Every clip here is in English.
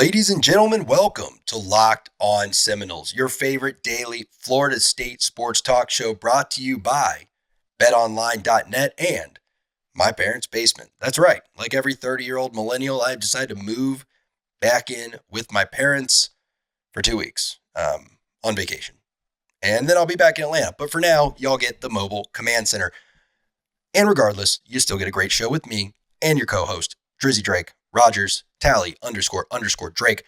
Ladies and gentlemen, welcome to Locked On Seminoles, your favorite daily Florida State sports talk show brought to you by BetOnline.net and my parents' basement. That's right. Like every 30-year-old millennial, I've decided to move back in with my parents for 2 weeks on vacation. And then I'll be back in Atlanta. But for now, y'all get the mobile command center. And regardless, you still get a great show with me and your co-host, Drizzy Drake, Rogers, Tally, __ Drake.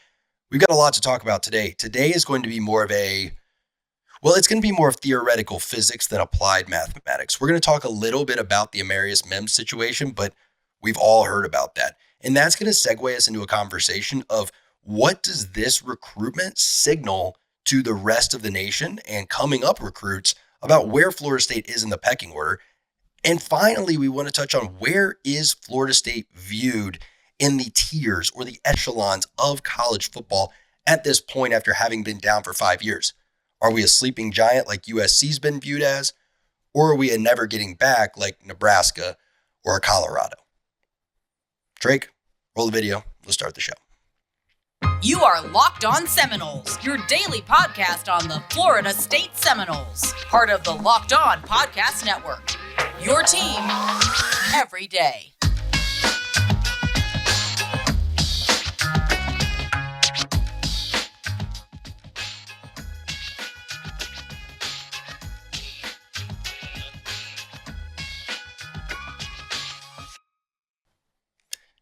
We've got a lot to talk about today. Today is going to be more of it's going to be more of theoretical physics than applied mathematics. We're going to talk a little bit about the Amarius Mims situation, but we've all heard about that. And that's going to segue us into a conversation of what does this recruitment signal to the rest of the nation and coming up recruits about where Florida State is in the pecking order. And finally, we want to touch on where is Florida State viewed in the tiers or the echelons of college football at this point after having been down for 5 years. Are we a sleeping giant like USC's been viewed as, or are we a never getting back like Nebraska or Colorado? Drake, roll the video. Let's start the show. You are Locked On Seminoles, your daily podcast on the Florida State Seminoles, part of the Locked On Podcast Network. Your team every day.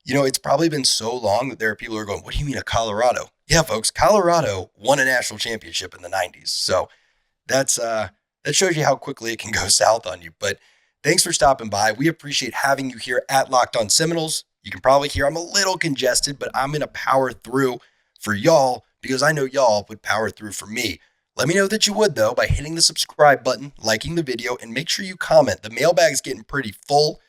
You know, it's probably been so long that there are people who are going, what do you mean a Colorado? Yeah, folks, Colorado won a national championship in the 90s. So that shows you how quickly it can go south on you. But thanks for stopping by. We appreciate having you here at Locked On Seminoles. You can probably hear I'm a little congested, but I'm going to power through for y'all because I know y'all would power through for me. Let me know that you would, though, by hitting the subscribe button, liking the video, and make sure you comment. The mailbag's getting pretty full.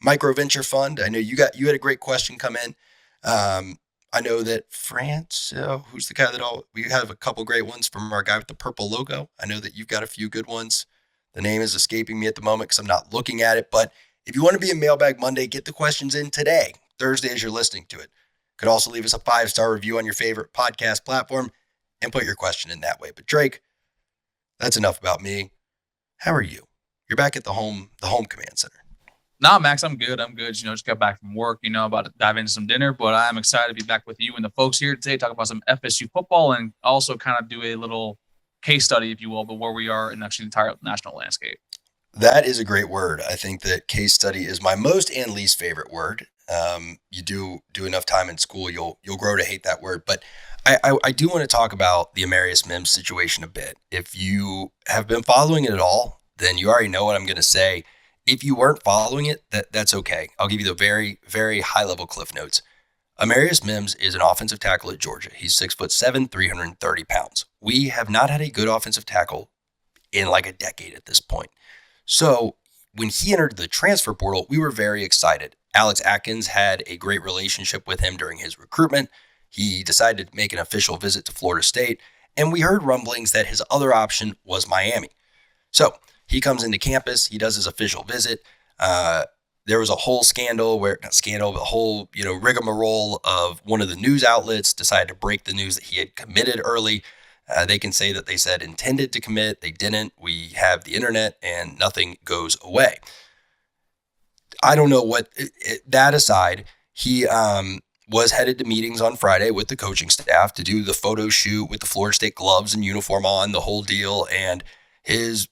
Micro Venture Fund. I know you had a great question come in. I know that France, who's the guy we have a couple great ones from our guy with the purple logo. I know that you've got a few good ones. The name is escaping me at the moment because I'm not looking at it. But if you want to be a Mailbag Monday, get the questions in today, Thursday, as you're listening to it. Could also leave us a 5-star review on your favorite podcast platform and put your question in that way. But Drake, that's enough about me. How are you? You're back at the home command center. Nah, Max, I'm good. Just got back from work, about to dive into some dinner, but I'm excited to be back with you and the folks here today, talk about some FSU football and also kind of do a little case study, if you will, but where we are in actually the entire national landscape. That is a great word. I think that case study is my most and least favorite word. You do enough time in school, you'll grow to hate that word. But I do want to talk about the Amarius Mims situation a bit. If you have been following it at all, then you already know what I'm going to say. If you weren't following it, that's okay. I'll give you the very, very high-level cliff notes. Amarius Mims is an offensive tackle at Georgia. He's 6'7", 330 pounds. We have not had a good offensive tackle in like a decade at this point. So when he entered the transfer portal, we were very excited. Alex Atkins had a great relationship with him during his recruitment. He decided to make an official visit to Florida State, and we heard rumblings that his other option was Miami. So he comes into campus. He does his official visit. There was a whole rigmarole of one of the news outlets decided to break the news that he had committed early. They can say that they said intended to commit. They didn't. We have the internet and nothing goes away. I don't know what, that aside, he was headed to meetings on Friday with the coaching staff to do the photo shoot with the Florida State gloves and uniform on, the whole deal. And his,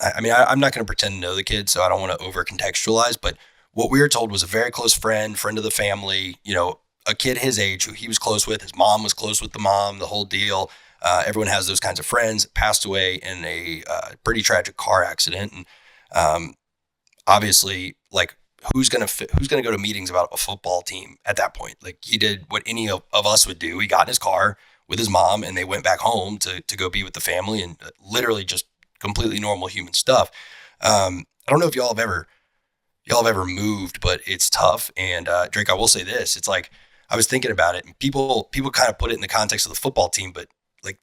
I'm not going to pretend to know the kid, so I don't want to over contextualize, but what we were told was a very close friend of the family, a kid his age who he was close with. His mom was close with the mom, the whole deal. Everyone has those kinds of friends. Passed away in a pretty tragic car accident. And obviously, who's going to go to meetings about a football team at that point? He did what any of us would do. He got in his car with his mom and they went back home to go be with the family and literally just completely normal human stuff. I don't know if y'all have ever moved, but it's tough. And Drake, I will say this: it's like I was thinking about it, and people kind of put it in the context of the football team, but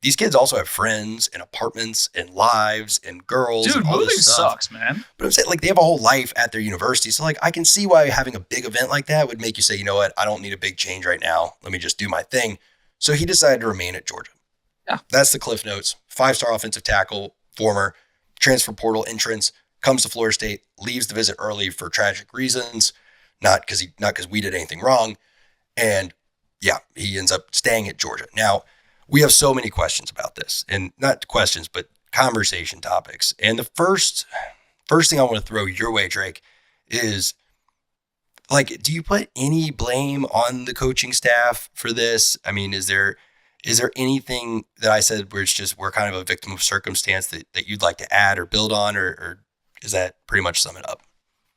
these kids also have friends and apartments and lives and girls. Dude, and all moving this stuff. Sucks, man. But I'm saying they have a whole life at their university, so I can see why having a big event like that would make you say, you know what, I don't need a big change right now. Let me just do my thing. So he decided to remain at Georgia. Yeah. That's the Cliff Notes. 5-star offensive tackle, former transfer portal entrance, comes to Florida State, leaves the visit early for tragic reasons, not because we did anything wrong. And yeah, he ends up staying at Georgia. Now, we have so many questions about this, and not questions, but conversation topics. And the first thing I want to throw your way, Drake, is like, do you put any blame on the coaching staff for this? I mean, is there anything that I said where it's just we're kind of a victim of circumstance that you'd like to add or build on, or is that pretty much sum it up?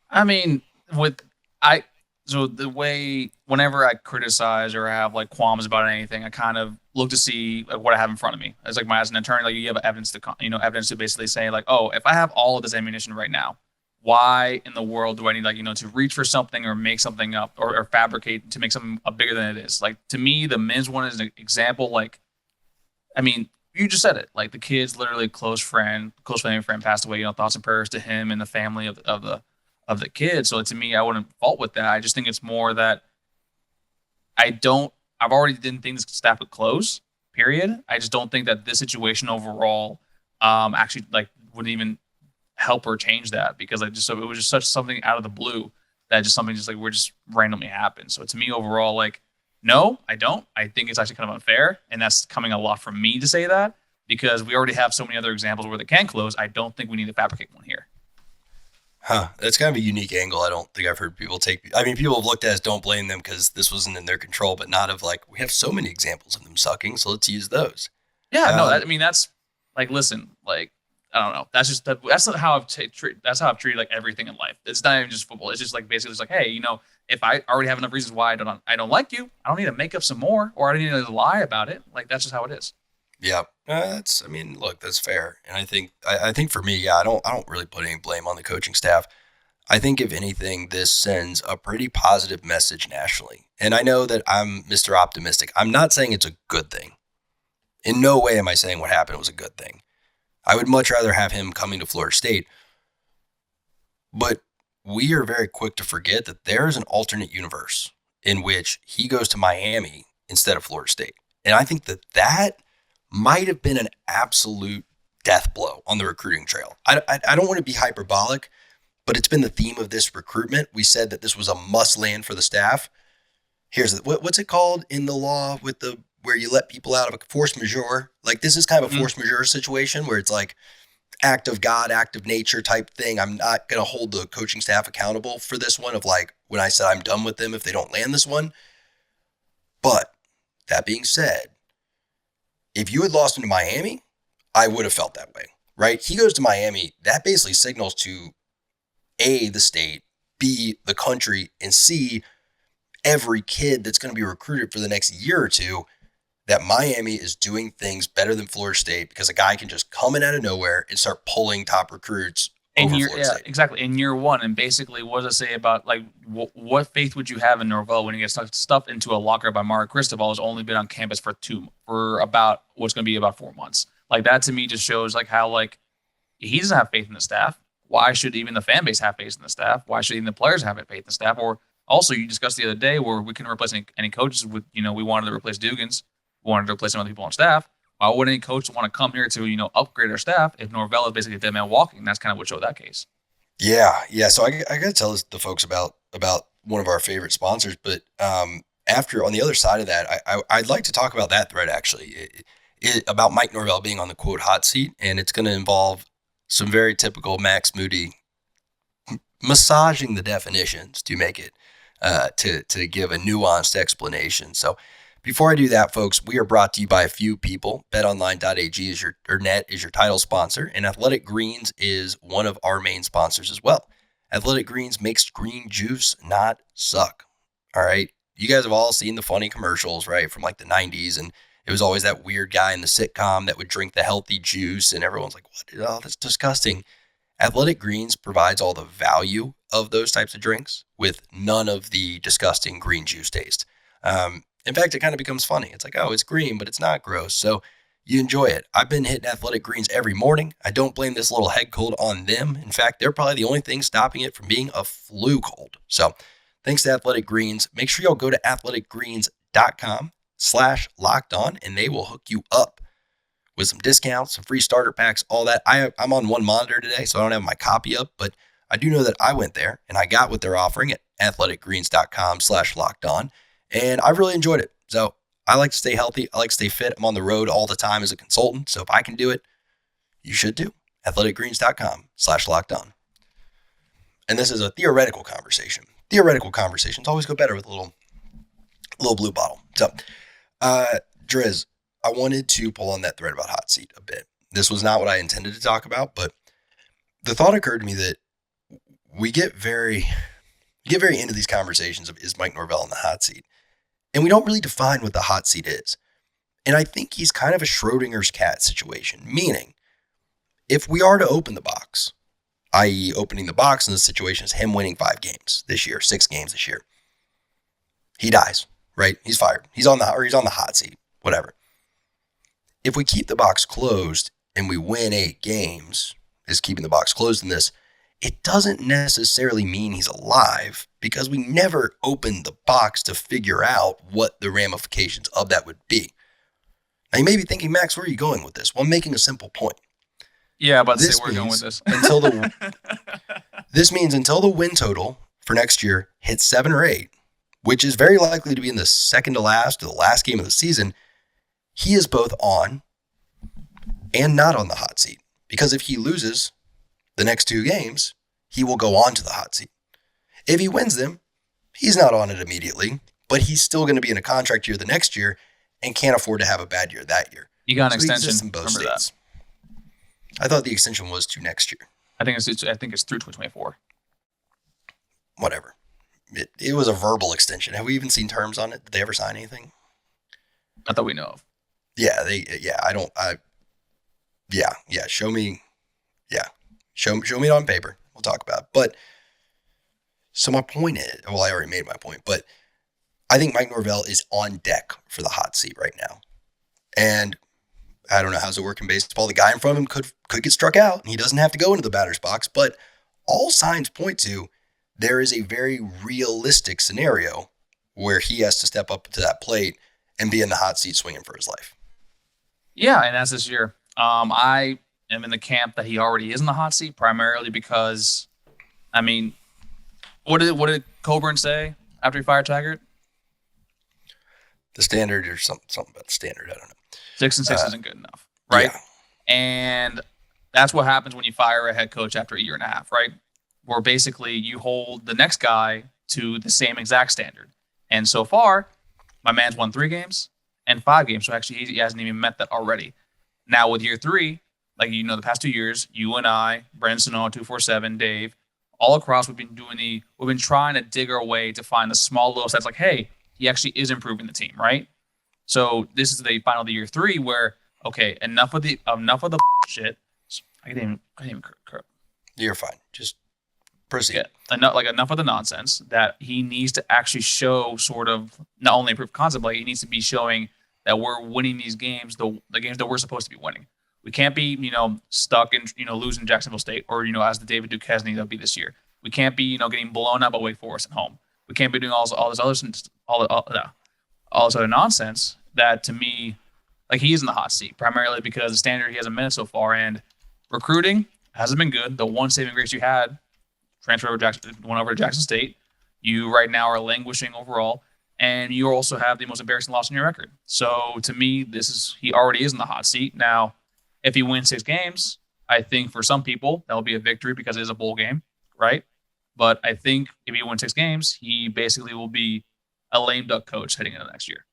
I mean, so the way whenever I criticize or have like qualms about anything, I kind of look to see like what I have in front of me. As an attorney, like you have evidence to basically say like, oh, if I have all of this ammunition right now, why in the world do I need to reach for something or make something up or fabricate to make something bigger than it is? Like, to me, the Mims one is an example. Like, I mean, you just said it. Like, the kid's literally close family friend passed away. Thoughts and prayers to him and the family of the kid. So to me, I wouldn't fault with that. I just think it's more that I've already didn't think this staff would close, period. I just don't think that this situation overall actually like would even help or change that, because it was just such something out of the blue that just something just like we're just randomly happened. So to me overall, like, no, I don't. I think it's actually kind of unfair, and that's coming a lot from me to say that, because we already have so many other examples where they can close. I don't think we need to fabricate one here. That's kind of a unique angle. I don't think I've heard people take. I mean, people have looked at it as don't blame them because this wasn't in their control, but not of like, we have so many examples of them sucking, so let's use those. Yeah, that's like, listen, like, I don't know. That's not how I've treated like everything in life. It's not even just football. It's just like basically just like, hey, if I already have enough reasons why I don't like you, I don't need to make up some more, or I don't need to lie about it. Like, that's just how it is. Yeah, look, that's fair. And I think for me, yeah, I don't really put any blame on the coaching staff. I think if anything, this sends a pretty positive message nationally. And I know that I'm Mr. Optimistic. I'm not saying it's a good thing. In no way am I saying what happened was a good thing. I would much rather have him coming to Florida State. But we are very quick to forget that there is an alternate universe in which he goes to Miami instead of Florida State. And I think that might have been an absolute death blow on the recruiting trail. I don't want to be hyperbolic, but it's been the theme of this recruitment. We said that this was a must land for the staff. What's it called in the law with where you let people out of a force majeure? Like, this is kind of a force majeure situation where it's like act of God, act of nature type thing. I'm not going to hold the coaching staff accountable for this one of like when I said I'm done with them if they don't land this one. But that being said, if you had lost him to Miami, I would have felt that way, right? He goes to Miami. That basically signals to A, the state, B, the country, and C, every kid that's going to be recruited for the next year or two, that Miami is doing things better than Florida State because a guy can just come in out of nowhere and start pulling top recruits over Florida State. Exactly. In year one. And basically, what does it say about, like, what faith would you have in Norvell when he gets stuffed into a locker by Mario Cristobal, who's only been on campus for about what's going to be about 4 months? Like, that to me just shows like how, like, he doesn't have faith in the staff. Why should even the fan base have faith in the staff? Why should even the players have faith in the staff? Or also, you discussed the other day where we couldn't replace any coaches with, we wanted to replace Dugans. We wanted to replace some other people on staff. Why would any coach want to come here to, upgrade our staff if Norvell is basically a dead man walking? That's kind of what showed that case. Yeah. So I got to tell the folks about one of our favorite sponsors. But after, on the other side of that, I'd like to talk about that thread, actually, about Mike Norvell being on the, quote, hot seat. And it's going to involve some very typical Max Moody massaging the definitions to make it, to give a nuanced explanation. So before I do that, folks, we are brought to you by a few people. BetOnline.ag is your title sponsor, and Athletic Greens is one of our main sponsors as well. Athletic Greens makes green juice not suck. All right, you guys have all seen the funny commercials, right, from like the 90s, and it was always that weird guy in the sitcom that would drink the healthy juice, and everyone's like, "What? Oh, that's disgusting." Athletic Greens provides all the value of those types of drinks with none of the disgusting green juice taste. In fact, it kind of becomes funny. It's like, oh, it's green, but it's not gross. So you enjoy it. I've been hitting Athletic Greens every morning. I don't blame this little head cold on them. In fact, they're probably the only thing stopping it from being a flu cold. So thanks to Athletic Greens. Make sure y'all go to athleticgreens.com betOnline.net/lockedon, and they will hook you up with some discounts, some free starter packs, all that. I'm on one monitor today, so I don't have my copy up, but I do know that I went there and I got what they're offering at athleticgreens.com/lockedon, and I've really enjoyed it. So I like to stay healthy. I like to stay fit. I'm on the road all the time as a consultant, so if I can do it, you should too. athleticgreens.com/lockedon. And this is a theoretical conversation. Theoretical conversations always go better with a little blue bottle. So, Driz, I wanted to pull on that thread about hot seat a bit. This was not what I intended to talk about, but the thought occurred to me that we get very into these conversations of, is Mike Norvell in the hot seat? And we don't really define what the hot seat is. And I think he's kind of a Schrodinger's cat situation, meaning if we are to open the box, i.e. opening the box in this situation is him winning 5 games this year, 6 games this year, he dies, right? He's fired. He's on the hot seat, whatever. If we keep the box closed and we win 8 games, is keeping the box closed in this, it doesn't necessarily mean he's alive because we never opened the box to figure out what the ramifications of that would be. Now you may be thinking, Max, where are you going with this? Well, I'm making a simple point. Yeah, about to say we're going with this. This means until the win total for next year hits 7 or 8, which is very likely to be in the second to last or the last game of the season, he is both on and not on the hot seat. Because if he loses the next 2 games, he will go on to the hot seat. If he wins them, he's not on it immediately, but he's still going to be in a contract year the next year and can't afford to have a bad year that year. You got an extension in both states. I thought the extension was to next year. I think it's through 2024. Whatever. It was a verbal extension. Have we even seen terms on it? Did they ever sign anything? Not that we know of. Yeah, show me it on paper. We'll talk about it. But so my point is, well, I already made my point, but I think Mike Norvell is on deck for the hot seat right now. And I don't know how's it work in baseball. The guy in front of him could get struck out and he doesn't have to go into the batter's box, but all signs point to there is a very realistic scenario where he has to step up to that plate and be in the hot seat swinging for his life. Yeah, and that's this year. I am in the camp that he already is in the hot seat, primarily because, I mean, what did Coburn say after he fired Taggart? The standard or something about the standard, I don't know. 6 and 6 isn't good enough, right? Yeah. And that's what happens when you fire a head coach after a year and a half, right? Where basically you hold the next guy to the same exact standard. And so far, my man's won 3 games and 5 games. So actually, he hasn't even met that already. Now with year 3, like the past 2 years, you and I, Brandon Sano, 247, Dave, all across, we've been trying to dig our way to find the small little stats like, hey, he actually is improving the team, right? So this is the final of the year 3 where, okay, enough of the shit. I didn't even. You're fine. Just proceed. Yeah, enough of the nonsense that he needs to actually show sort of not only proof of concept, like he needs to be showing that we're winning these games, the games that we're supposed to be winning. We can't be, stuck in, losing Jacksonville State or, as the David Duquesne that'll be this year. We can't be, getting blown out by Wake Forest at home. We can't be doing all this other nonsense that, to me, like, he is in the hot seat, primarily because the standard he hasn't met so far, and recruiting hasn't been good. The one saving grace you had, went over to Jackson State. You right now are languishing overall, and you also have the most embarrassing loss on your record. So to me, he already is in the hot seat. Now, if he wins 6 games, I think for some people that'll be a victory because it is a bowl game, right? But I think if he wins 6 games, he basically will be a lame duck coach heading into next year.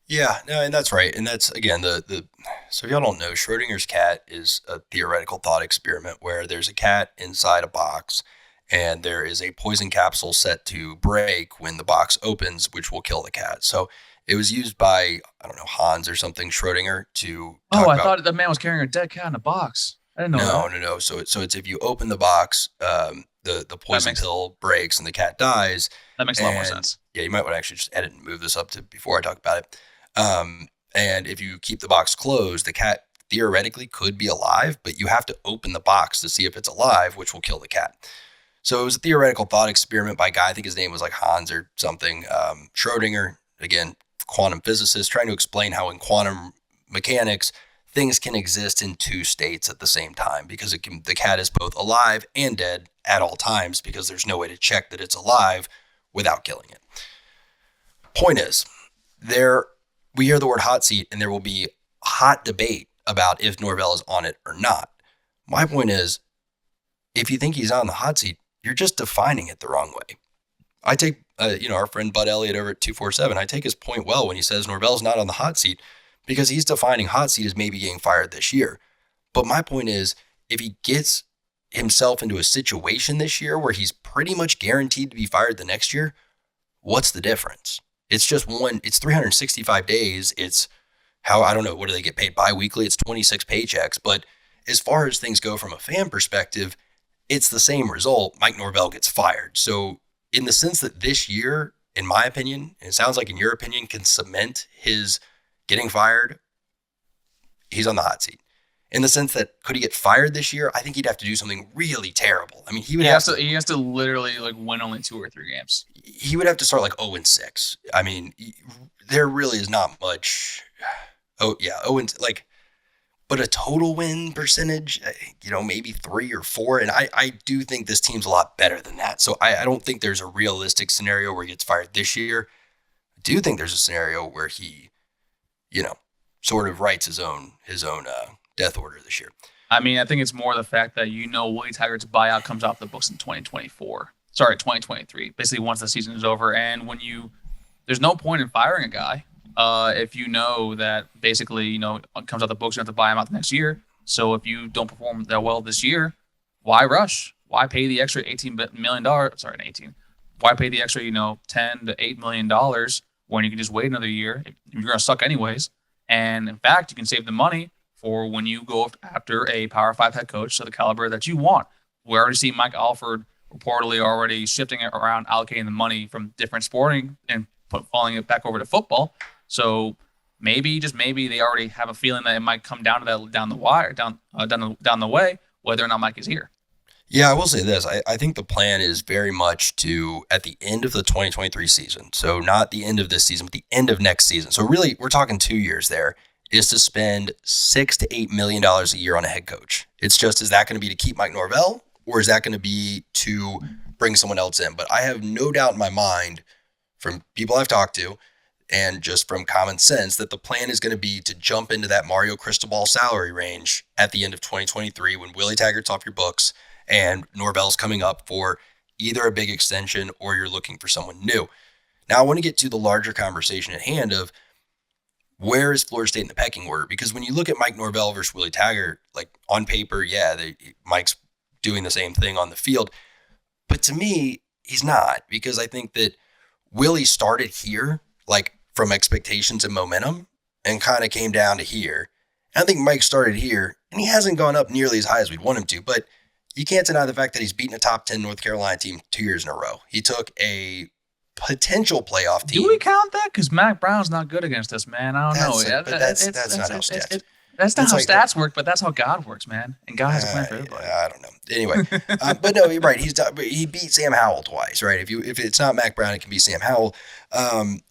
Yeah, no, and that's right. And that's, again, so if y'all don't know, Schrodinger's cat is a theoretical thought experiment where there's a cat inside a box and there is a poison capsule set to break when the box opens, which will kill the cat. So it was used by, I don't know, Hans or something, Schrodinger, to talk about. I thought that man was carrying a dead cat in a box. I didn't know that. No. So it's if you open the box, the poison pill breaks and the cat dies. That makes a lot more sense. Yeah, you might want to actually just edit and move this up to before I talk about it. And if you keep the box closed, the cat theoretically could be alive, but you have to open the box to see if it's alive, which will kill the cat. So it was a theoretical thought experiment by a guy. I think his name was like Hans or something. Schrodinger, again, quantum physicist trying to explain how in quantum mechanics, things can exist in two states at the same time because the cat is both alive and dead at all times because there's no way to check that it's alive without killing it. Point is, we hear the word hot seat and there will be hot debate about if Norvell is on it or not. My point is, if you think he's on the hot seat, you're just defining it the wrong way. I take, our friend Bud Elliott over at 247, I take his point well when he says Norvell's not on the hot seat because he's defining hot seat as maybe getting fired this year. But my point is, if he gets himself into a situation this year where he's pretty much guaranteed to be fired the next year, what's the difference? It's just it's 365 days. It's I don't know, what do they get paid bi-weekly? It's 26 paychecks. But as far as things go from a fan perspective, it's the same result. Mike Norvell gets fired. So in the sense that this year, in my opinion, and it sounds like in your opinion, can cement his getting fired, he's on the hot seat. In the sense that could he get fired this year? I think he'd have to do something really terrible. I mean, he has to literally win only 2 or 3 games. He would have to start 0-6. I mean, there really is not much. Oh yeah, but a total win percentage, maybe 3 or 4. And I do think this team's a lot better than that. So I don't think there's a realistic scenario where he gets fired this year. I do think there's a scenario where he, sort of writes his own death order this year. I mean, I think it's more the fact that Willie Taggart's buyout comes off the books in 2023. Basically, once the season is over, and there's no point in firing a guy if you know that basically it comes out the books, you have to buy him out the next year. So if you don't perform that well this year, why rush? Why pay the extra $18 million? Sorry, not 18. Why pay the extra $10 to $8 million when you can just wait another year? You're gonna suck anyways. And in fact, you can save the money for when you go after a Power 5 head coach of the caliber that you want. We already see Mike Alford reportedly already shifting it around, allocating the money from different sporting and falling it back over to football. So maybe they already have a feeling that it might come down to that down the way, whether or not Mike is here. Yeah, I will say this. I think the plan is very much to, at the end of the 2023 season, so not the end of this season, but the end of next season. So really, we're talking 2 years there, is to spend $6 to $8 million a year on a head coach. It's just, is that going to be to keep Mike Norvell, or is that going to be to bring someone else in? But I have no doubt in my mind from people I've talked to and just from common sense that the plan is going to be to jump into that Mario Cristobal salary range at the end of 2023 when Willie Taggart's off your books and Norvell's coming up for either a big extension or you're looking for someone new. Now, I want to get to the larger conversation at hand of where is Florida State in the pecking order? Because when you look at Mike Norvell versus Willie Taggart, on paper, Mike's doing the same thing on the field. But to me, he's not, because I think that Willie started here, from expectations and momentum, and kind of came down to here. And I think Mike started here, and he hasn't gone up nearly as high as we'd want him to, but you can't deny the fact that he's beaten a top 10 North Carolina team 2 years in a row. He took a potential playoff team. Do we count that? Because Mac Brown's not good against us, man. I don't know. That's not how stats. That's not how stats work, but that's how God works, man. And God has a plan for everybody. I don't know. Anyway, but no, you're right. He beat Sam Howell twice, right? If it's not Mac Brown, it can be Sam Howell.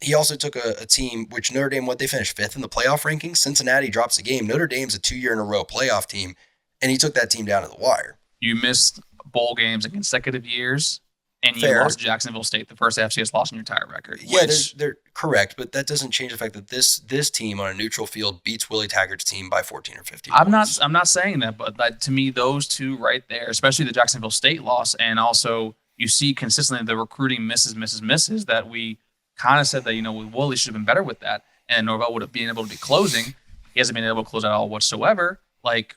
He also took a team which Notre Dame, they finished 5th in the playoff rankings. Cincinnati drops a game. Notre Dame's a 2 year in a row playoff team, and he took that team down to the wire. You missed bowl games in consecutive years, and you lost to Jacksonville State, the first FCS loss in your entire record. Yeah, they're correct, but that doesn't change the fact that this team on a neutral field beats Willie Taggart's team by 14 or 15 points. I'm not saying that, but to me, those two right there, especially the Jacksonville State loss, and also you see consistently the recruiting misses that we kind of said that, Willie should have been better with that, and Norvell would have been able to be closing. He hasn't been able to close at all whatsoever.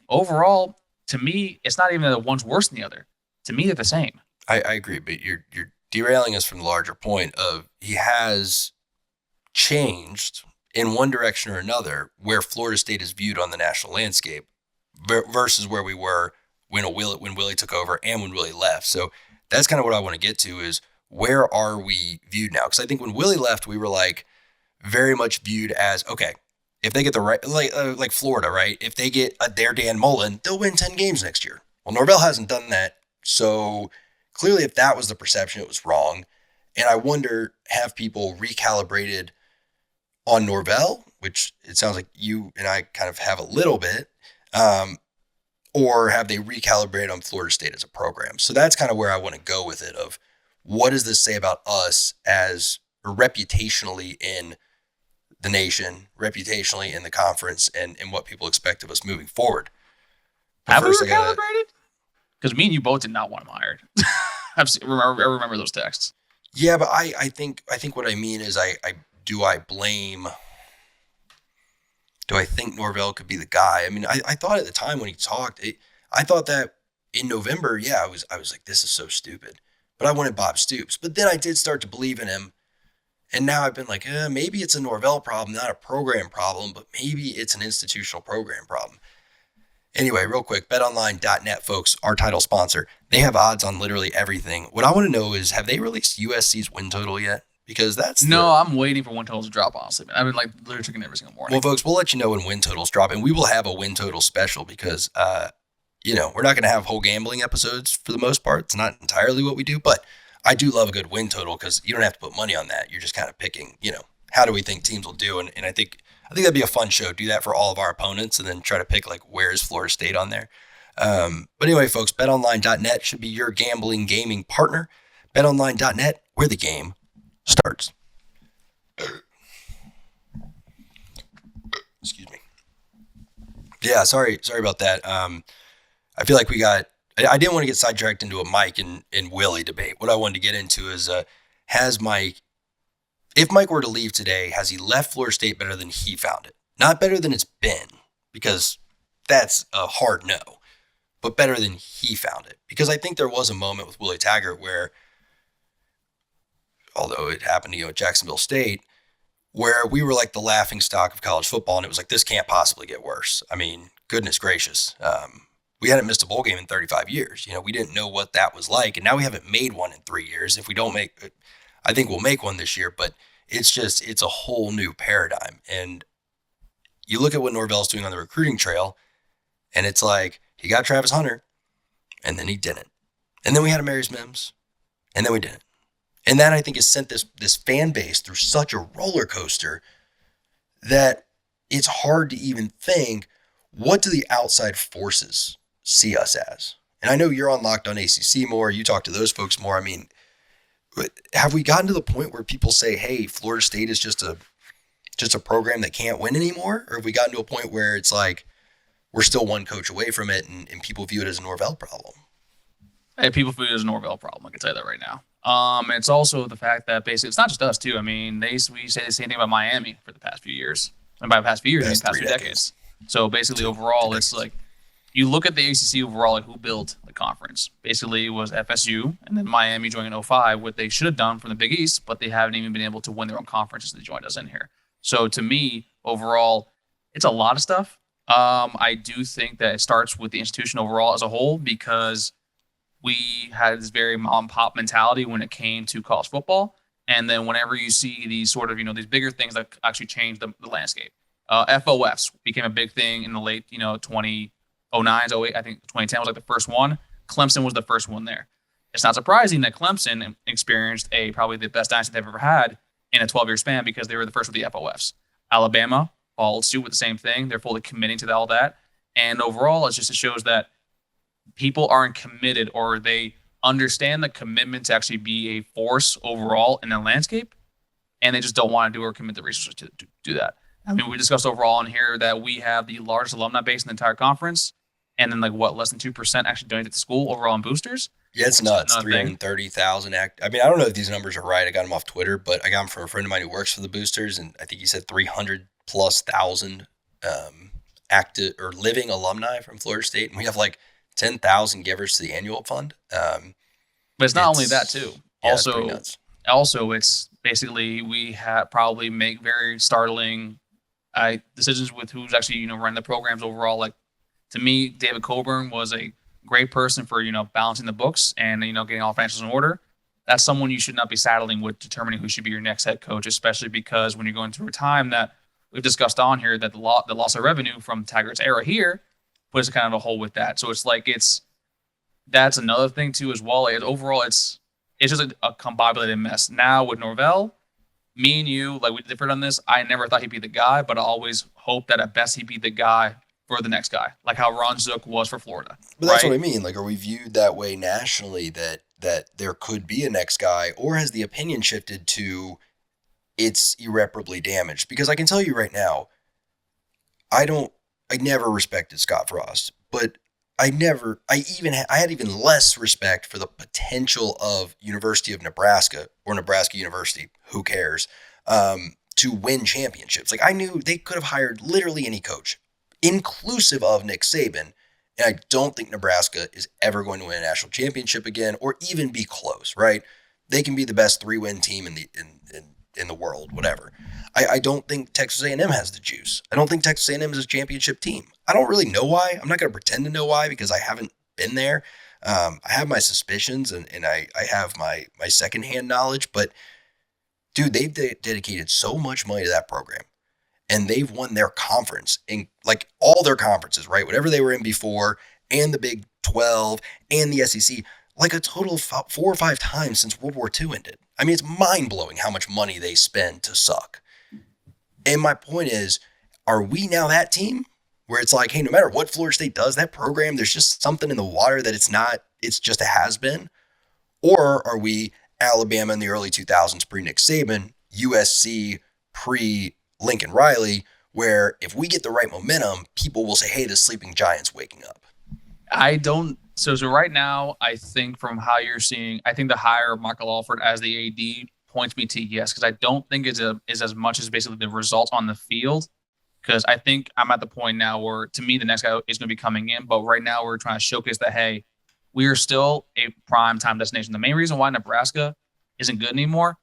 Overall, to me, it's not even that one's worse than the other. To me, they're the same. I agree, but you're derailing us from the larger point of he has changed in one direction or another where Florida State is viewed on the national landscape versus where we were when Willie took over and when Willie left. So that's kind of what I want to get to is where are we viewed now? Because I think when Willie left, we were very much viewed as, okay, if they get the right, like Florida, right? If they get their Dan Mullen, they'll win 10 games next year. Well, Norvell hasn't done that. So clearly, if that was the perception, it was wrong. And I wonder, have people recalibrated on Norvell, which it sounds like you and I kind of have a little bit, or have they recalibrated on Florida State as a program? So that's kind of where I want to go with it of what does this say about us as reputationally in the nation, reputationally in the conference, and what people expect of us moving forward. But have we recalibrated? Because me and you both did not want him hired. I remember those texts. Yeah, but I think what I mean is do I think Norvell could be the guy? I mean, I thought at the time when he talked, I thought that in November, I was like, this is so stupid. But I wanted Bob Stoops. But then I did start to believe in him. And now I've been like, maybe it's a Norvell problem, not a program problem, but maybe it's an institutional program problem. Anyway, real quick, betonline.net, folks, our title sponsor. They have odds on literally everything. What I want to know is, have they released USC's win total yet? Because I'm waiting for win totals to drop, honestly. I've been literally checking every single morning. Well, folks, we'll let you know when win totals drop, and we will have a win total special because, we're not going to have whole gambling episodes for the most part. It's not entirely what we do, but I do love a good win total because you don't have to put money on that. You're just kind of picking, how do we think teams will do? And I think that'd be a fun show. Do that for all of our opponents and then try to pick where is Florida State on there. But anyway, folks, betonline.net should be your gaming partner. Betonline.net, where the game starts. Excuse me. Yeah, sorry about that. I feel like I didn't want to get sidetracked into a Mike and Willie debate. What I wanted to get into is, if Mike were to leave today, has he left Florida State better than he found it? Not better than it's been, because that's a hard no, but better than he found it. Because I think there was a moment with Willie Taggart where, although it happened at Jacksonville State, where we were like the laughing stock of college football, and it was like, this can't possibly get worse. I mean, goodness gracious. We hadn't missed a bowl game in 35 years. We didn't know what that was like. And now we haven't made one in 3 years. If we don't I think we'll make one this year, but it's a whole new paradigm. And you look at what Norvell's doing on the recruiting trail, and it's like, he got Travis Hunter, and then he didn't. And then we had Amarius Mims, and then we didn't. And that, I think, has sent this fan base through such a roller coaster that it's hard to even think, what do the outside forces see us as? And I know you're on Locked On ACC more. You talk to those folks more. I mean, have we gotten to the point where people say, hey, Florida State is just a program that can't win anymore? Or have we gotten to a point where it's like, we're still one coach away from it and people view it as a Norvell problem? Hey, people view it as a Norvell problem. I can tell you that right now. It's also the fact that basically it's not just us too. I mean, we say the same thing about Miami for the past few years. And by the past few years, I mean the past few decades. So basically overall, it's like, you look at the ACC overall, who built the conference. Basically, it was FSU, and then Miami joined in 2005, what they should have done from the Big East, but they haven't even been able to win their own conference as they joined us in here. So to me, overall, it's a lot of stuff. I do think that it starts with the institution overall as a whole, because we had this very mom-and-pop mentality when it came to college football. And then whenever you see these sort of, these bigger things that actually change the landscape. FOFs became a big thing in the late, 2009, 08, I think 2010 was like the first one. Clemson was the first one there. It's not surprising that Clemson experienced probably the best dynasty they've ever had in a 12-year span, because they were the first with the FOFs. Alabama followed suit with the same thing. They're fully committing to all that. And overall, it shows that people aren't committed, or they understand the commitment to actually be a force overall in the landscape, and they just don't want to do or commit the resources to do that. I mean, we discussed overall in here that we have the largest alumni base in the entire conference, and then less than 2% actually donate to the school overall in boosters. Yeah, it's nuts. 330,000 I mean, I don't know if these numbers are right. I got them off Twitter, but I got them from a friend of mine who works for the boosters, and I think he said 300,000+ active or living alumni from Florida State, and we have 10,000 givers to the annual fund. But it's not only that too. Yeah, Also, it's basically we probably make very startling decisions with who's actually running the programs overall. To me, David Coburn was a great person for balancing the books and getting all financials in order. That's someone you should not be saddling with determining who should be your next head coach, especially because when you're going through a time that we've discussed on here, that the loss of revenue from Taggart's era here puts kind of a hole with that. So that's another thing too as well. Overall, it's just a combobulated mess. Now with Norvell, me and you, like we differed on this. I never thought he'd be the guy, but I always hoped that at best he'd be the guy for the next guy, like how Ron Zook was for Florida. But that's what I mean. Like, are we viewed that way nationally that there could be a next guy, or has the opinion shifted to it's irreparably damaged? Because I can tell you right now, I never respected Scott Frost, but I had even less respect for the potential of University of Nebraska or Nebraska University, who cares, to win championships. Like, I knew they could have hired literally any coach, inclusive of Nick Saban, and I don't think Nebraska is ever going to win a national championship again, or even be close. Right? They can be the best 3-win team in the world, whatever. I don't think Texas A&M has the juice. I don't think Texas A&M is a championship team. I don't really know why. I'm not going to pretend to know why because I haven't been there. I have my suspicions and I have my secondhand knowledge, but dude, they've dedicated so much money to that program, and they've won their conference in like all their conferences, right? Whatever they were in before, and the Big 12 and the SEC, like a total of 4 or 5 times since World War II ended. I mean, it's mind-blowing how much money they spend to suck. And my point is, are we now that team where it's like, hey, no matter what Florida State does, that program, there's just something in the water that it's just a has-been? Or are we Alabama in the early 2000s pre-Nick Saban, USC pre-Lincoln Riley, where if we get the right momentum, people will say, hey, the sleeping giant's waking up? So right now, I think from how you're seeing, I think the hire of Michael Alford as the AD points me to yes, because I don't think is as much as basically the results on the field. Because I think I'm at the point now where, to me, the next guy is going to be coming in. But right now, we're trying to showcase that, hey, we are still a prime time destination. The main reason why Nebraska isn't good anymore,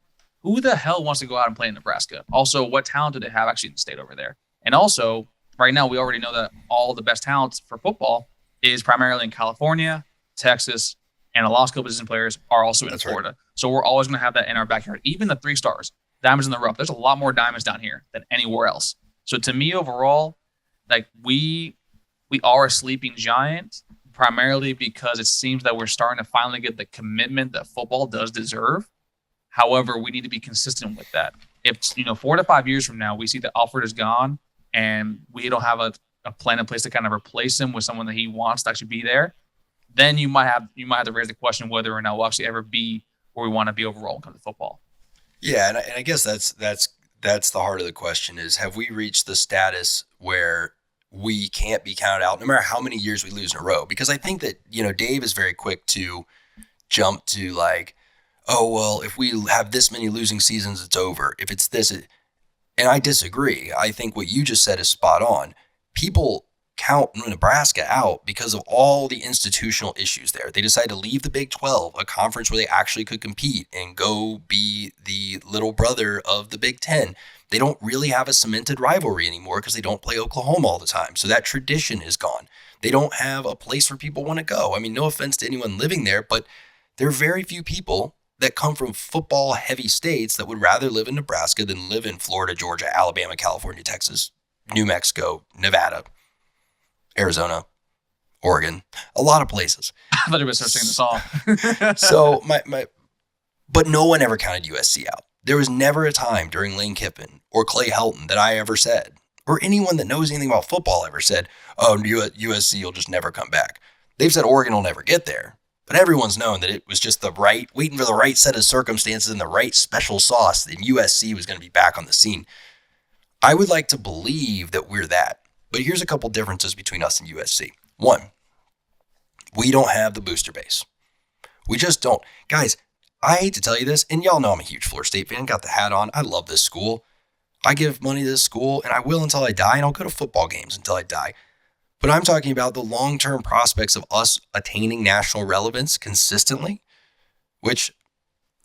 who the hell wants to go out and play in Nebraska? Also, what talent do they have actually in the state over there? And also, right now, we already know that all the best talents for football is primarily in California, Texas, and a lot of skill position players are also in Florida. Right. So we're always going to have that in our backyard. Even the 3 stars, diamonds in the rough. There's a lot more diamonds down here than anywhere else. So to me, overall, like we are a sleeping giant, primarily because it seems that we're starting to finally get the commitment that football does deserve. However, we need to be consistent with that. If 4 to 5 years from now, we see that Alfred is gone and we don't have a plan in place to kind of replace him with someone that he wants to actually be there, then you might have to raise the question whether or not we'll actually ever be where we want to be overall when it comes to football. Yeah, and I guess that's the heart of the question is, have we reached the status where we can't be counted out no matter how many years we lose in a row? Because I think that, Dave is very quick to jump to like, oh, well, if we have this many losing seasons, it's over. If it's this, and I disagree. I think what you just said is spot on. People count Nebraska out because of all the institutional issues there. They decided to leave the Big 12, a conference where they actually could compete, and go be the little brother of the Big 10. They don't really have a cemented rivalry anymore because they don't play Oklahoma all the time. So that tradition is gone. They don't have a place where people want to go. I mean, no offense to anyone living there, but there are very few people that come from football-heavy states that would rather live in Nebraska than live in Florida, Georgia, Alabama, California, Texas, New Mexico, Nevada, Arizona, Oregon, a lot of places. I thought you were singing the song. So but no one ever counted USC out. There was never a time during Lane Kiffin or Clay Helton that I ever said, or anyone that knows anything about football ever said, oh, USC will just never come back. They've said Oregon will never get there, but everyone's known that it was just waiting for the right set of circumstances and the right special sauce, and USC was going to be back on the scene. I would like to believe that we're that. But here's a couple differences between us and USC. One, we don't have the booster base. We just don't. Guys, I hate to tell you this, and y'all know I'm a huge Florida State fan, got the hat on. I love this school. I give money to this school, and I will until I die, and I'll go to football games until I die. But I'm talking about the long-term prospects of us attaining national relevance consistently, which,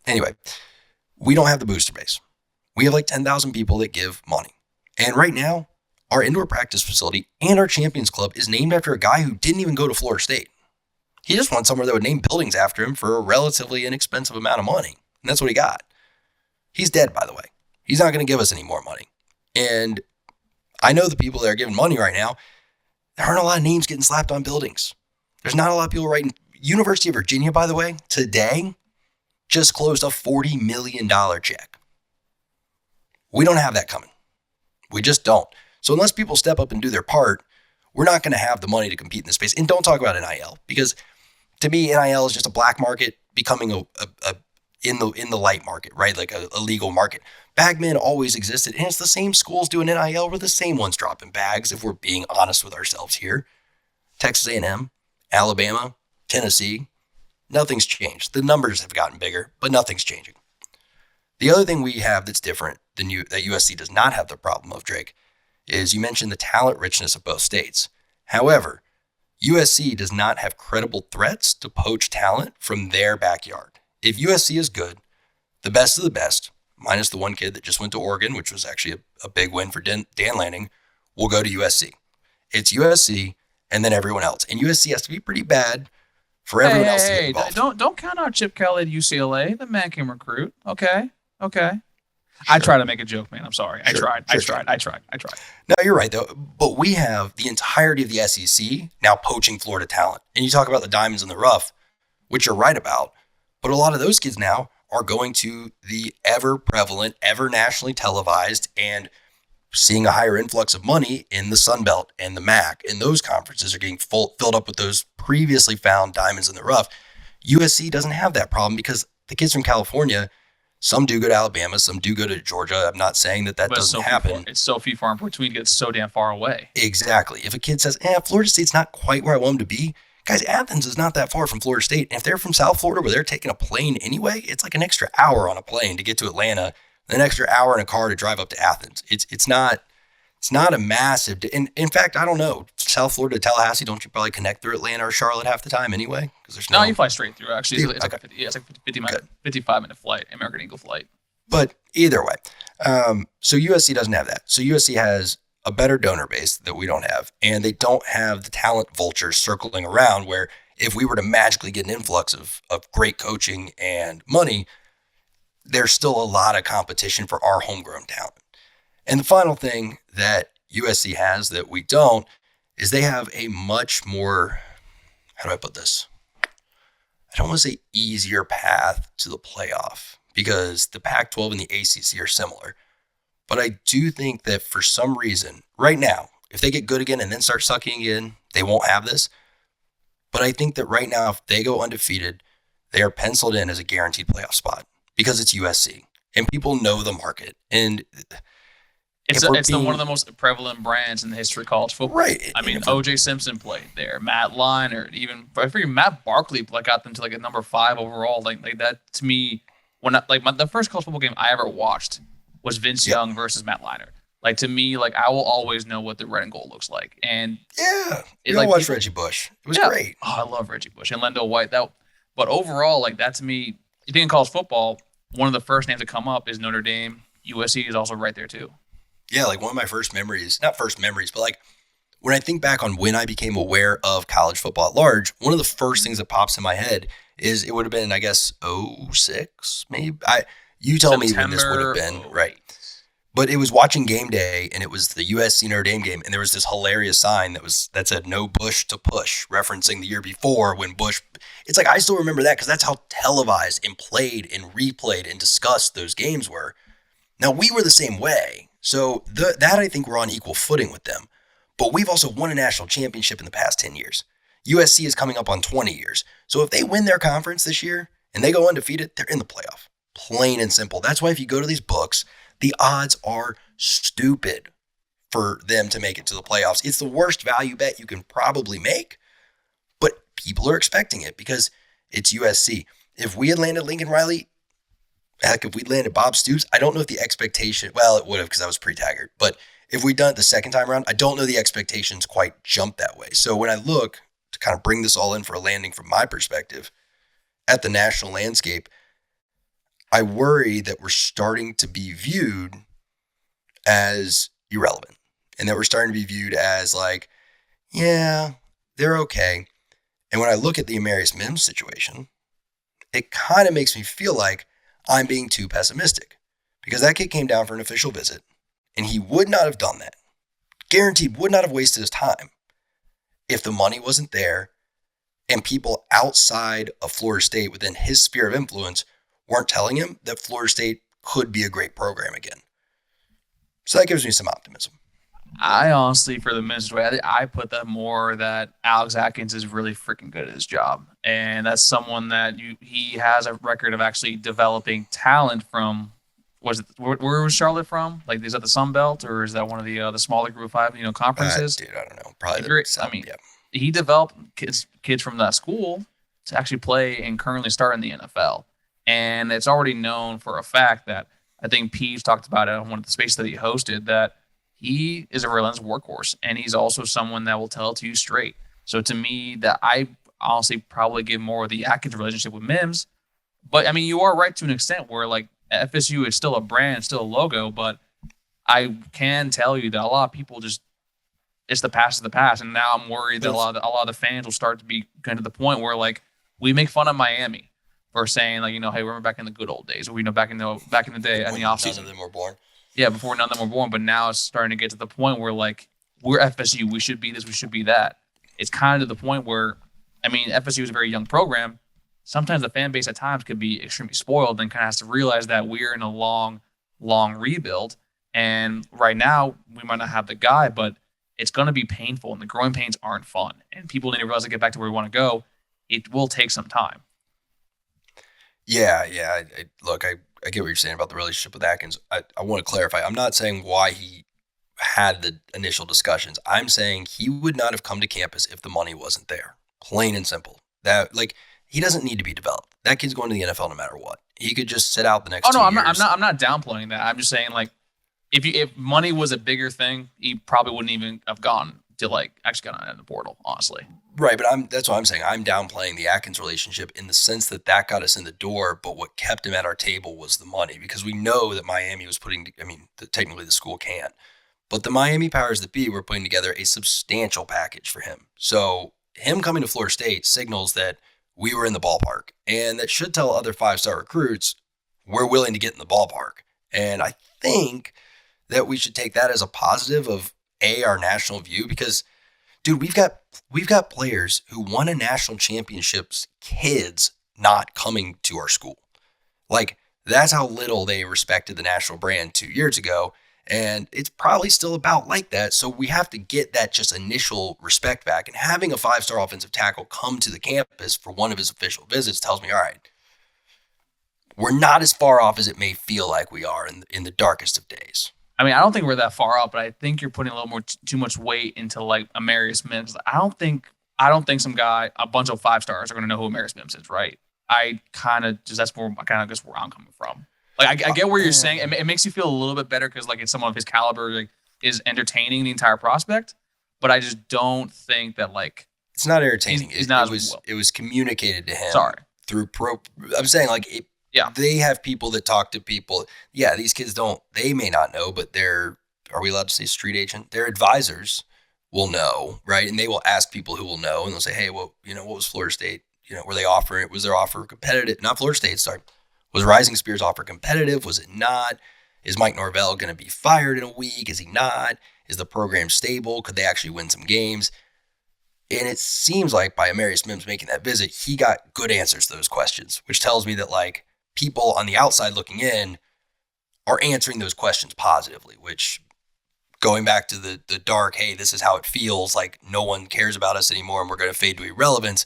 anyway, we don't have the booster base. We have like 10,000 people that give money. And right now, our indoor practice facility and our Champions Club is named after a guy who didn't even go to Florida State. He just wanted somewhere that would name buildings after him for a relatively inexpensive amount of money. And that's what he got. He's dead, by the way. He's not going to give us any more money. And I know the people that are giving money right now, there aren't a lot of names getting slapped on buildings. There's not a lot of people writing. University of Virginia, by the way, today just closed a $40 million check. We don't have that coming. We just don't. So unless people step up and do their part, we're not going to have the money to compete in this space. And don't talk about NIL, because to me, NIL is just a black market becoming in the light market, right? Like a legal market. Bagmen always existed, and it's the same schools doing NIL. We're the same ones dropping bags, if we're being honest with ourselves here. Texas A&M, Alabama, Tennessee, nothing's changed. The numbers have gotten bigger, but nothing's changing. The other thing we have that's different than that USC does not have the problem of, Drake, is you mentioned the talent richness of both states. However, USC does not have credible threats to poach talent from their backyard. If USC is good, the best of the best, minus the one kid that just went to Oregon, which was actually a big win for Dan Lanning, will go to USC. It's USC and then everyone else. And USC has to be pretty bad for everyone else to get involved. Don't count out Chip Kelly at UCLA. The man can recruit. Okay. Sure. I try to make a joke, man. I'm sorry. I tried. No, you're right, though. But we have the entirety of the SEC now poaching Florida talent. And you talk about the diamonds in the rough, which you're right about. But a lot of those kids now are going to the ever prevalent, ever nationally televised, and seeing a higher influx of money in the Sun Belt and the MAC. And those conferences are getting filled up with those previously found diamonds in the rough. USC doesn't have that problem because the kids from California, some do go to Alabama, some do go to Georgia. I'm not saying that doesn't happen. It's so few far in between, gets so damn far away. Exactly. If a kid says, Florida State's not quite where I want them to be, guys, Athens is not that far from Florida State. And if they're from South Florida where they're taking a plane anyway, it's like an extra hour on a plane to get to Atlanta, an extra hour in a car to drive up to Athens. It's not a massive. In fact, I don't know. South Florida to Tallahassee, don't you probably connect through Atlanta or Charlotte half the time anyway? Because there's no, you fly straight through. Actually, it's like a 55-minute flight, American Eagle flight. But either way, so USC doesn't have that. So USC has a better donor base that we don't have, and they don't have the talent vultures circling around where if we were to magically get an influx of great coaching and money, there's still a lot of competition for our homegrown talent. And the final thing that USC has that we don't is they have a much more, how do I put this? I don't want to say easier path to the playoff because the Pac-12 and the ACC are similar. But I do think that for some reason, right now, if they get good again and then start sucking again, they won't have this. But I think that right now, if they go undefeated, they are penciled in as a guaranteed playoff spot because it's USC and people know the market. And it's one of the most prevalent brands in the history of college football. Right. I mean, O.J. Simpson played there. Matt Leinart, even I figure Matt Barkley got them to like a number 5 overall. Like that to me, when the first college football game I ever watched was Vince Young versus Matt Leinart. Like to me, like I will always know what the red and gold looks like. And you watch Reggie Bush. It was great. Oh, I love Reggie Bush and Lendell White. But overall, like that to me, you think in college football, one of the first names to come up is Notre Dame. USC is also right there too. Yeah, like one of my first memories, not first memories, but like when I think back on when I became aware of college football at large, one of the first things that pops in my head is it would have been, I guess, 06, maybe. You tell me when this would have been, right? But it was watching game day, and it was the USC Notre Dame game, and there was this hilarious sign that said "No Bush to push," referencing the year before when Bush. It's like I still remember that because that's how televised and played and replayed and discussed those games were. Now we were the same way. So that I think we're on equal footing with them. But we've also won a national championship in the past 10 years. USC is coming up on 20 years. So if they win their conference this year and they go undefeated, they're in the playoff. Plain and simple. That's why if you go to these books, the odds are stupid for them to make it to the playoffs. It's the worst value bet you can probably make, but people are expecting it because it's USC. If we had landed Lincoln Riley, heck, if we'd landed Bob Stoops, I don't know if the expectation, well, it would have because I was pre-Taggart, but if we'd done it the second time around, I don't know the expectations quite jumped that way. So when I look to kind of bring this all in for a landing from my perspective at the national landscape, I worry that we're starting to be viewed as irrelevant and that we're starting to be viewed as like, yeah, they're okay. And when I look at the Amarius Mims situation, it kind of makes me feel like I'm being too pessimistic because that kid came down for an official visit and he would not have done that. Guaranteed would not have wasted his time if the money wasn't there and people outside of Florida State within his sphere of influence weren't telling him that Florida State could be a great program again. So that gives me some optimism. I honestly, for the ministry, I put that more that Alex Atkins is really freaking good at his job, and that's someone that he has a record of actually developing talent from. Where was Charlotte from? Like, is that the Sun Belt, or is that one of the smaller Group of 5 conferences? Dude, I don't know. Probably He developed kids from that school to actually play and currently start in the NFL, and it's already known for a fact that I think Peeves talked about it on one of the spaces that he hosted that. He is a relentless workhorse, and he's also someone that will tell it to you straight. So to me, that I honestly probably give more of the Atkins relationship with Mims. But, I mean, you are right to an extent where, like, FSU is still a brand, still a logo, but I can tell you that a lot of people just – it's the past of the past. And now I'm worried that a lot of the fans will start to be kind of the point where, like, we make fun of Miami for saying, like, hey, remember back in the good old days, or, back in the day in the offseason. None of them were born. Yeah, before none of them were born, but now it's starting to get to the point where, like, we're FSU, we should be this, we should be that. It's kind of to the point where, I mean, FSU is a very young program. Sometimes the fan base at times could be extremely spoiled and kind of has to realize that we're in a long, long rebuild. And right now, we might not have the guy, but it's going to be painful, and the growing pains aren't fun. And people need to realize to get back to where we want to go, it will take some time. Yeah. Look, I get what you're saying about the relationship with Atkins. I want to clarify. I'm not saying why he had the initial discussions. I'm saying he would not have come to campus if the money wasn't there. Plain and simple. That, like, he doesn't need to be developed. That kid's going to the NFL no matter what. He could just sit out the next 2 years. I'm not downplaying that. I'm just saying, like, if money was a bigger thing, he probably wouldn't even have gone to, like, actually got in the portal, honestly. Right, but that's what I'm saying. I'm downplaying the Atkins relationship in the sense that got us in the door, but what kept him at our table was the money, because we know that Miami was technically the school can't, but the Miami powers that be were putting together a substantial package for him. So him coming to Florida State signals that we were in the ballpark, and that should tell other 5-star recruits we're willing to get in the ballpark. And I think that we should take that as a positive of our national view, because dude, we've got players who won a national championships, kids not coming to our school. Like, that's how little they respected the national brand 2 years ago. And it's probably still about like that. So we have to get that just initial respect back. And having a 5-star offensive tackle come to the campus for one of his official visits tells me, all right, we're not as far off as it may feel like we are in the darkest of days. I mean, I don't think we're that far out, but I think you're putting a little more too much weight into, like, Amarius Mims. I don't think some guy, a bunch of 5-stars, are going to know who Amarius Mims is, right? I kind of just where I'm coming from. Like, I get where you're saying. It makes you feel a little bit better because, like, it's someone of his caliber, like, is entertaining the entire prospect. But I just don't think that, like, it's not entertaining. It was communicated to him. Sorry. Through I'm saying, like, yeah, they have people that talk to people. Yeah, these kids they may not know, but are we allowed to say street agent? Their advisors will know, right? And they will ask people who will know, and they'll say, hey, well, what was Florida State? Were they offering, was their offer competitive? Not Florida State, sorry. Was Rising Spears offer competitive? Was it not? Is Mike Norvell going to be fired in a week? Is he not? Is the program stable? Could they actually win some games? And it seems like by Amarius Mims making that visit, he got good answers to those questions, which tells me that, like, people on the outside looking in are answering those questions positively, which, going back to the dark, hey, this is how it feels, like no one cares about us anymore and we're going to fade to irrelevance,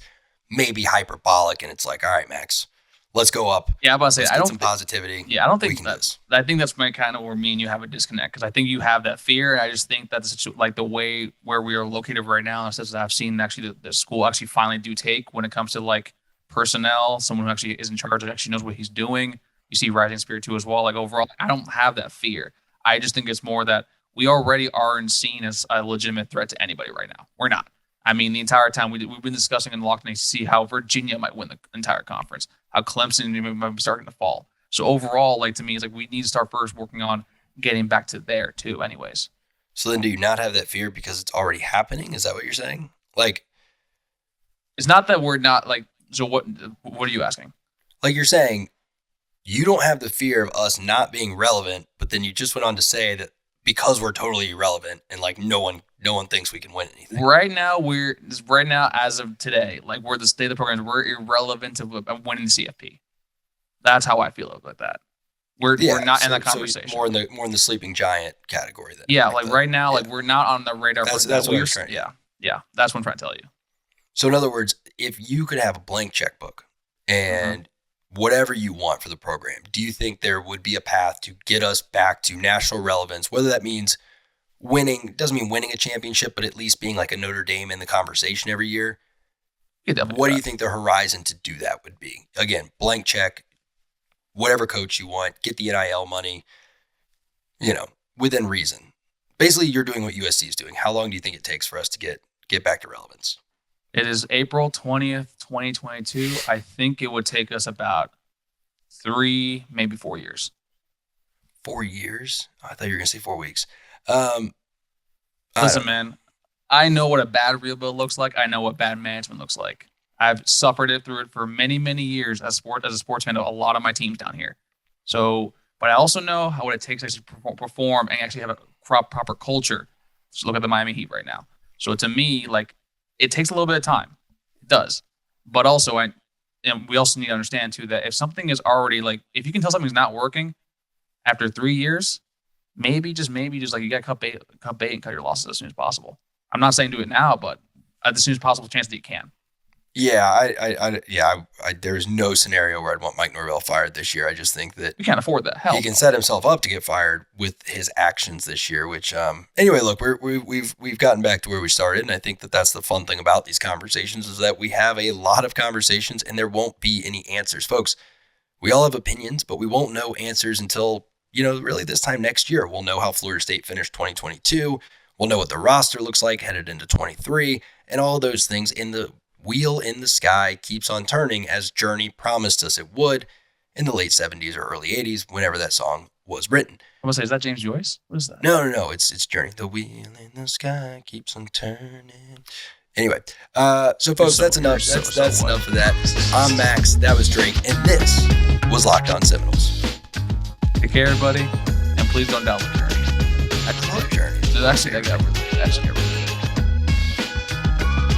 may be hyperbolic. And it's like, all right, Max, let's go up. Yeah, I'm about to say, I don't some positivity. Yeah, I don't think that. I think that's kind of where me and you have a disconnect, because I think you have that fear, and I just think that's like the way where we are located right now. And as I've seen actually the school actually finally do take when it comes to, like, personnel, someone who actually is in charge that actually knows what he's doing. You see Rising Spirit too as well. Like, overall, I don't have that fear. I just think it's more that we already aren't seen as a legitimate threat to anybody right now. We're not. I mean, the entire time we've been discussing in the Locked On ACC how Virginia might win the entire conference, how Clemson might be starting to fall. So overall, like, to me, it's like we need to start first working on getting back to there too anyways. So then do you not have that fear because it's already happening? Is that what you're saying? Like, it's not that we're not, like, so what are you asking? Like, you're saying you don't have the fear of us not being relevant, but then you just went on to say that because we're totally irrelevant and, like, no one thinks we can win anything. Right now, as of today, like, we're the state of the program, we're irrelevant to winning the CFP. That's how I feel about that. We're not in that conversation. So more in the sleeping giant category then. Yeah, like right now, like we're not on the radar. That's what you're trying. Yeah, that's what I'm trying to tell you. So in other words, if you could have a blank checkbook and whatever you want for the program, do you think there would be a path to get us back to national relevance? Whether that means winning, doesn't mean winning a championship, but at least being like a Notre Dame in the conversation every year. What do you think the horizon to do that would be? Again, blank check, whatever coach you want, get the NIL money, within reason. Basically, you're doing what USC is doing. How long do you think it takes for us to get back to relevance? It is April 20th, 2022. I think it would take us about 3, maybe 4 years. 4 years? I thought you were going to say 4 weeks. Listen, man, I know what a bad rebuild looks like. I know what bad management looks like. I've suffered through it for many, many years as a sports fan of a lot of my teams down here. So, but I also know what it takes to actually perform and actually have a proper culture. Just look at the Miami Heat right now. So to me, like, it takes a little bit of time. It does. But also, we also need to understand too that if something is already like, if you can tell something's not working after 3 years, maybe just like you got to cut bait and cut your losses as soon as possible. I'm not saying do it now, but as soon as possible, chance that you can. Yeah, there's no scenario where I'd want Mike Norvell fired this year. I just think that we can't afford that. Hell, he can set himself up to get fired with his actions this year. Which, anyway, look, we've gotten back to where we started, and I think that that's the fun thing about these conversations is that we have a lot of conversations, and there won't be any answers, folks. We all have opinions, but we won't know answers until really this time next year. We'll know how Florida State finished 2022. We'll know what the roster looks like headed into 23, and all those things in the wheel in the sky keeps on turning as Journey promised us it would in the late 70s or early 80s, whenever that song was written. I'm going to say, is that James Joyce? What is that? No. It's Journey. The wheel in the sky keeps on turning. Anyway, so folks, that's enough. That's enough of that. I'm Max. That was Drake. And this was Locked On Seminoles. Take care, everybody. And please don't download Journey. I love Journey. Actually, I got really